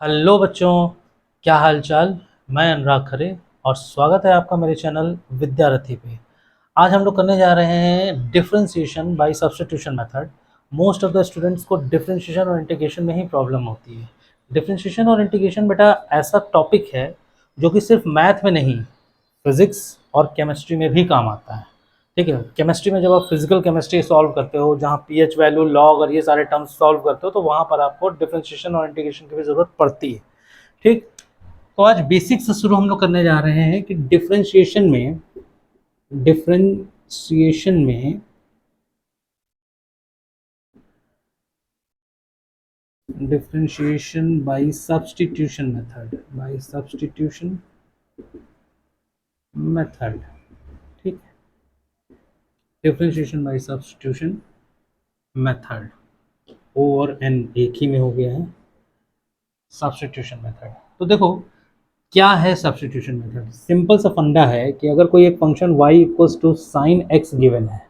Hello बच्चों, क्या हाल चाल। मैं अनुराग खरे और स्वागत है आपका मेरे चैनल विद्यारथी पे। आज हम लोग करने जा रहे हैं differentiation by substitution method. Most of the students को डिफरेंशिएशन और इंटीग्रेशन में ही प्रॉब्लम होती है। डिफरेंशिएशन और इंटीग्रेशन बेटा ऐसा टॉपिक है जो कि सिर्फ मैथ में नहीं, फिजिक्स और केमिस्ट्री में भी काम आता है। ठीक है, केमिस्ट्री में जब आप फिजिकल केमिस्ट्री सॉल्व करते हो, जहाँ पीएच वैल्यू, लॉग और ये सारे टर्म्स सॉल्व करते हो, तो वहाँ पर आपको डिफरेंशिएशन और इंटीग्रेशन की भी ज़रूरत पड़ती है। ठीक, तो आज बेसिक से शुरू हम लोग करने जा रहे हैं कि डिफरेंशिएशन में डिफरेंशिएशन बाय सब्स्टिट्यूशन मेथड। ठीक, डिफरेंशिएशन बाय सब्स्टिट्यूशन मेथड, ओ और एन एक ही में हो गया है, सब्स्टिट्यूशन मेथड। तो देखो क्या है सब्स्टिट्यूशन मेथड। सिंपल सा फंडा है कि अगर कोई एक function y equals to sine x given है,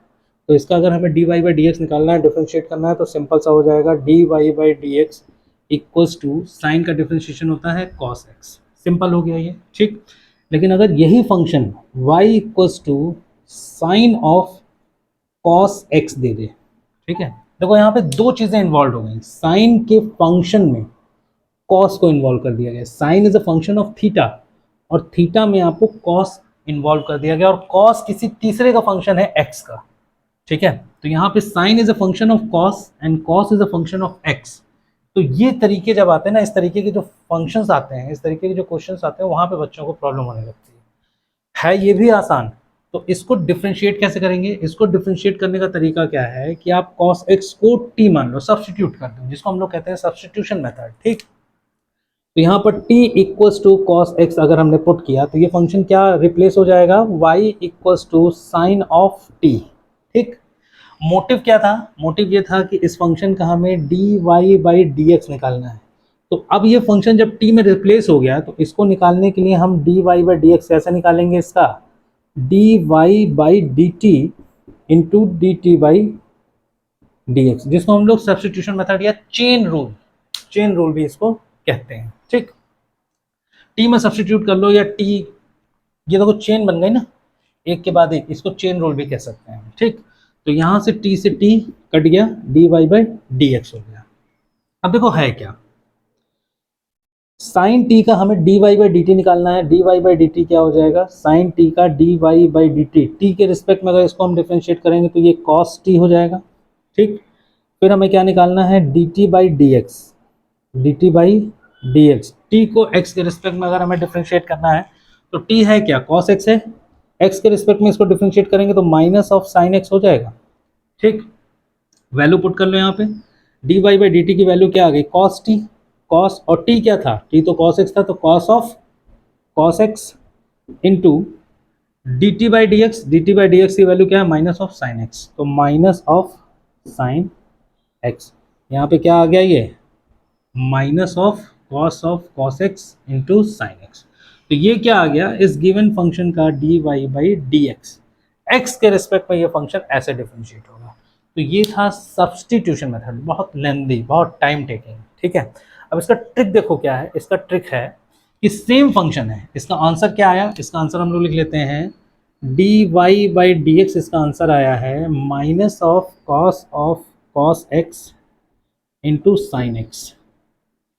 तो इसका अगर हमें dy बाई डी एक्स निकालना है, डिफ्रेंशिएट करना है, तो सिंपल सा हो जाएगा dy by d x equals to sine का डिफ्रेंशिएशन होता है cos x। सिंपल हो गया ये। ठीक, लेकिन अगर यही function y equals to sine of cos x दे दे, ठीक है, देखो यहाँ पे दो चीजें इन्वॉल्व हो गई। साइन के फंक्शन में कॉस को इन्वॉल्व कर दिया गया। Sine is a function of theta और थीटा में आपको कॉस इन्वॉल्व कर दिया गया, और कॉस किसी तीसरे का फंक्शन है एक्स का। ठीक है, तो यहाँ पे sine is a function of cos and cos is a function of x. तो ये तरीके जब आते हैं ना, इस तरीके के जो फंक्शंस आते हैं, इस तरीके के जो क्वेश्चंस आते हैं, वहां पे बच्चों को प्रॉब्लम होने लगती है ये भी आसान। तो इसको डिफ्रेंशिएट कैसे करेंगे? इसको डिफ्रेंशिएट करने का तरीका क्या है कि आप cos x को t मान लो, सब्स्टिट्यूट कर दो, जिसको हम लोग कहते हैं सब्स्टिट्यूशन मेथड। ठीक, तो यहाँ पर t equals to cos x अगर हमने पुट किया, तो ये फंक्शन क्या रिप्लेस हो जाएगा? y equals to sine of t। ठीक, मोटिव क्या था? मोटिव ये था कि इस फंक्शन का हमें dy बाई डी एक्स निकालना है। तो अब ये फंक्शन जब t में रिप्लेस हो गया, तो इसको निकालने के लिए हम dy बाई डी एक्स कैसे निकालेंगे? इसका dy by d T into d t by d x, जिसको हम लोग सब्स्टिट्यूशन मेथड या चेन रूल भी इसको कहते हैं। ठीक, टी में सब्स्टिट्यूट कर लो या टी, ये देखो चेन बन गई ना, एक के बाद एक, इसको चेन रूल भी कह सकते हैं। ठीक, तो यहां से टी कट गया, d y by d x हो गया। अब देखो है क्या, साइन टी का हमें d y by d t निकालना है। D y by d t क्या हो जाएगा? साइन टी का d y by d t, t के रिस्पेक्ट में अगर इसको हम डिफ्रेंशिएट करेंगे तो ये कॉस टी हो जाएगा। ठीक, फिर हमें क्या निकालना है? D t by d x, d t by d x. T को एक्स के रिस्पेक्ट में अगर हमें डिफ्रेंशिएट करना है, तो टी है क्या? कॉस एक्स है। एक्स के रिस्पेक्ट में इसको डिफ्रेंशिएट करेंगे तो माइनस ऑफ साइन एक्स हो जाएगा। ठीक, वैल्यू पुट कर लो यहाँ पे, d y by d t की वैल्यू क्या आ गई? Cos t. कॉस और टी क्या था? टी तो कॉस एक्स था, तो cos of cos x into d t by d x. D t by d x की वैल्यू क्या है? माइनस ऑफ साइन एक्स, तो माइनस ऑफ साइन एक्स। यहाँ पे क्या आ गया? ये minus of cos x into sine x. तो ये क्या आ गया? इस गिवन फंक्शन का d y by d x, x के रिस्पेक्ट में ये फंक्शन ऐसे डिफरेंशिएट होगा। तो ये था सब्स्टिट्यूशन मेथड, बहुत लेंदी, बहुत टाइम टेकिंग। ठीक है, अब इसका ट्रिक देखो क्या है। इसका ट्रिक है कि सेम फंक्शन है, इसका आंसर क्या आया? इसका आंसर हम लोग लिख लेते हैं d y by d x. इसका आंसर आया है minus of cos x into sine x.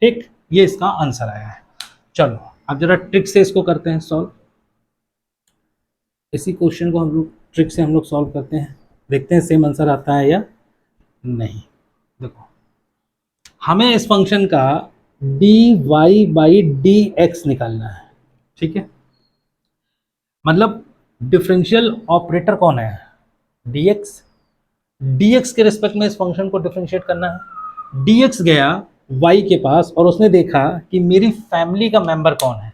ठीक, ये इसका आंसर आया है। चलो अब जरा ट्रिक से इसको करते हैं सॉल्व। इसी क्वेश्चन को हम लोग ट्रिक से हम लोग सॉल्व करते हैं, देखते हैं सेम आंसर आता है या नहीं। देखो, हमें इस फंक्शन का d y by d x निकालना है। ठीक है, मतलब डिफरेंशियल ऑपरेटर कौन है? D x. डी एक्स के रिस्पेक्ट में इस फंक्शन को डिफरेंशिएट करना है। डी एक्स गया वाई के पास और उसने देखा कि मेरी फैमिली का मेंबर कौन है,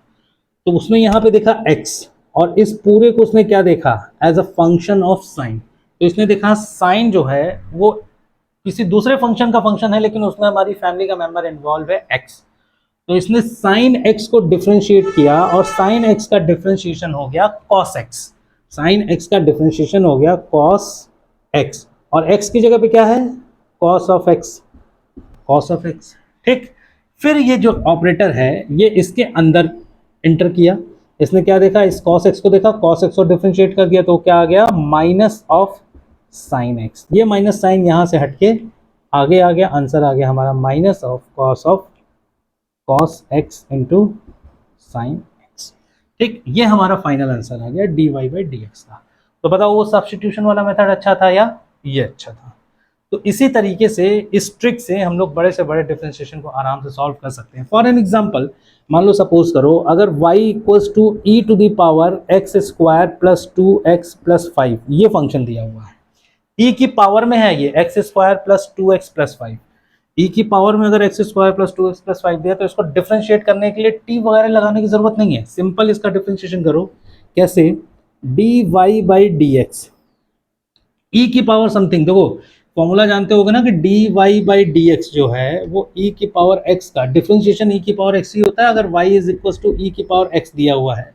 तो उसने यहाँ पे देखा x, और इस पूरे को उसने क्या देखा? As a function of sine. तो इसने देखा साइन जो है वो किसी दूसरे फंक्शन का फंक्शन है, लेकिन उसमें हमारी फैमिली का मेंबर इन्वॉल्व है x। तो इसने साइन x को डिफरेंशिएट किया और साइन x का डिफरेंशिएशन हो गया cos x। साइन x का डिफरेंशिएशन हो गया cos x, और x की जगह पे क्या है? cos of x। ठीक, फिर ये जो ऑपरेटर है ये इसके अंदर इंटर किया, इसने क्या देखा, इस cos x को देखा, cos x को डिफरेंशिएट कर दिया तो क्या आ गया, माइनस ऑफ साइन x। ये माइनस साइन यहां से हटके आगे आ गया, आंसर आ गया हमारा minus of cos x into sine x। ठीक, ये हमारा फाइनल आंसर आ गया dy बाई dx का। तो बताओ वो सब्स्टिट्यूशन वाला मेथड अच्छा था या ये अच्छा था? तो इसी तरीके से इस ट्रिक से हम लोग बड़े से बड़े डिफरेंशिएशन को आराम से सॉल्व कर सकते हैं। फॉर एन एग्जांपल, मान लो सपोज करो अगर y equals to e to the power x square plus 2x plus 5 ये फंक्शन दिया हुआ है, e की पावर में है ये x square plus 2x plus 5, e की पावर में अगर x square plus 2x plus 5 दिया तो इसको डिफरेंशिएट करने के लिए t वगैरह लगाने की जरूरत नहीं है, सिंपल इसका डिफरेंशिएशन करो। कैसे? dy बाई dx, e की पावर समथिंग, देखो फॉर्मूला जानते होगे ना कि dy बाई dx जो है वो e की पावर x का डिफरेंशिएशन e की पावर x ही होता है अगर y is equal to e की पावर x दिया हुआ है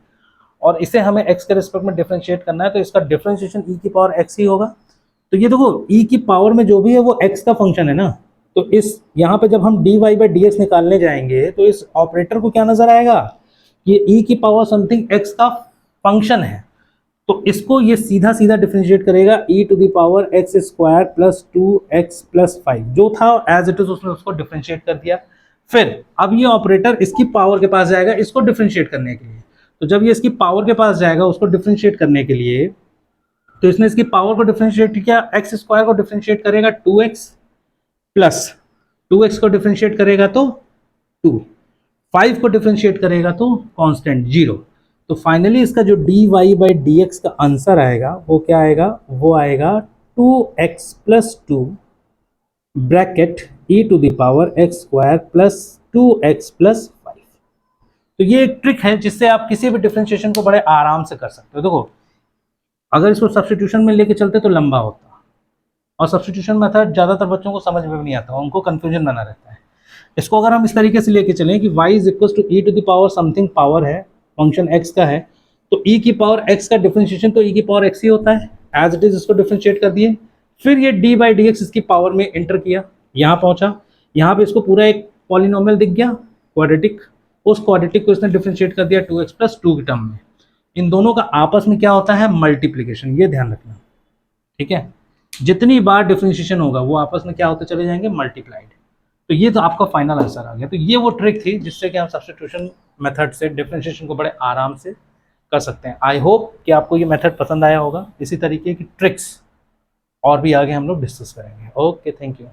और इसे हमें x के रिस्पेक्ट में डिफरेंशिएट करना है तो इसका डिफरेंशिएशन e की पावर x ही होगा। तो ये देखो e की पावर में जो भी है वो x का फंक्शन है ना, तो इस यहाँ पे जब हम dy बाई dx निकालने जाएंगे तो इस ऑपरेटर को क्या नजर आएगा, ये e की पावर समथिंग x का फंक्शन है, तो इसको ये सीधा सीधा डिफरेंशिएट करेगा e to the power x square plus 2x plus 5, जो था एज इट इज उसने उसको डिफरेंशिएट कर दिया। फिर अब ये ऑपरेटर इसकी पावर के पास जाएगा इसको डिफरेंशिएट करने के लिए, तो जब ये इसकी पावर के पास जाएगा उसको डिफरेंशिएट करने के लिए तो इसने इसकी पावर को डिफरेंशिएट किया, x स्क्वायर को डिफरेंशिएट करेगा 2x प्लस 2x को डिफरेंशिएट करेगा तो 2, 5 को डिफरेंशिएट करेगा तो कांस्टेंट 0। तो फाइनली इसका जो dy बाई dx का आंसर आएगा वो क्या आएगा, वो आएगा 2x plus 2 bracket e to the power x square plus 2x plus 5। तो ये एक ट्रिक है जिससे आप किसी भी डिफरेंशिएशन को बड़े आराम से कर सकते हो। देखो अगर इसको सब्स्टिट्यूशन में लेके चलते तो लंबा होता और सब्स्टिट्यूशन मेथड ज़्यादातर बच्चों को समझ में भी नहीं आता, उनको कन्फ्यूजन बना रहता है। इसको अगर हम इस तरीके से लेके चलें कि y is equal to e to the power something power है, फंक्शन x का है, तो e की पावर x का डिफरेंशिएशन तो e की पावर x ही होता है, एज इट इज इसको डिफरेंशिएट कर दिए। फिर ये d बाई डी एक्स इसकी पावर में एंटर किया, यहाँ पहुंचा, यहाँ पे इसको पूरा एक पॉलिनोमियल दिख गया क्वाड्रेटिक, उस क्वाड्रेटिक को इसने डिफरेंशिएट कर दिया 2x प्लस 2 के टर्म में। इन दोनों का आपस में क्या होता है, मल्टीप्लीकेशन, ये ध्यान रखना, ठीक है। जितनी बार डिफरेंशिएशन होगा वो आपस में क्या होते चले जाएंगे, मल्टीप्लाइड। तो ये तो आपका फाइनल आंसर आ गया। तो ये वो ट्रिक थी जिससे कि हम सब्स्टिट्यूशन मेथड से डिफरेंशिएशन को बड़े आराम से कर सकते हैं। आई होप कि आपको ये मेथड पसंद आया होगा। इसी तरीके की ट्रिक्स और भी आगे हम लोग डिस्कस करेंगे। Okay, thank you.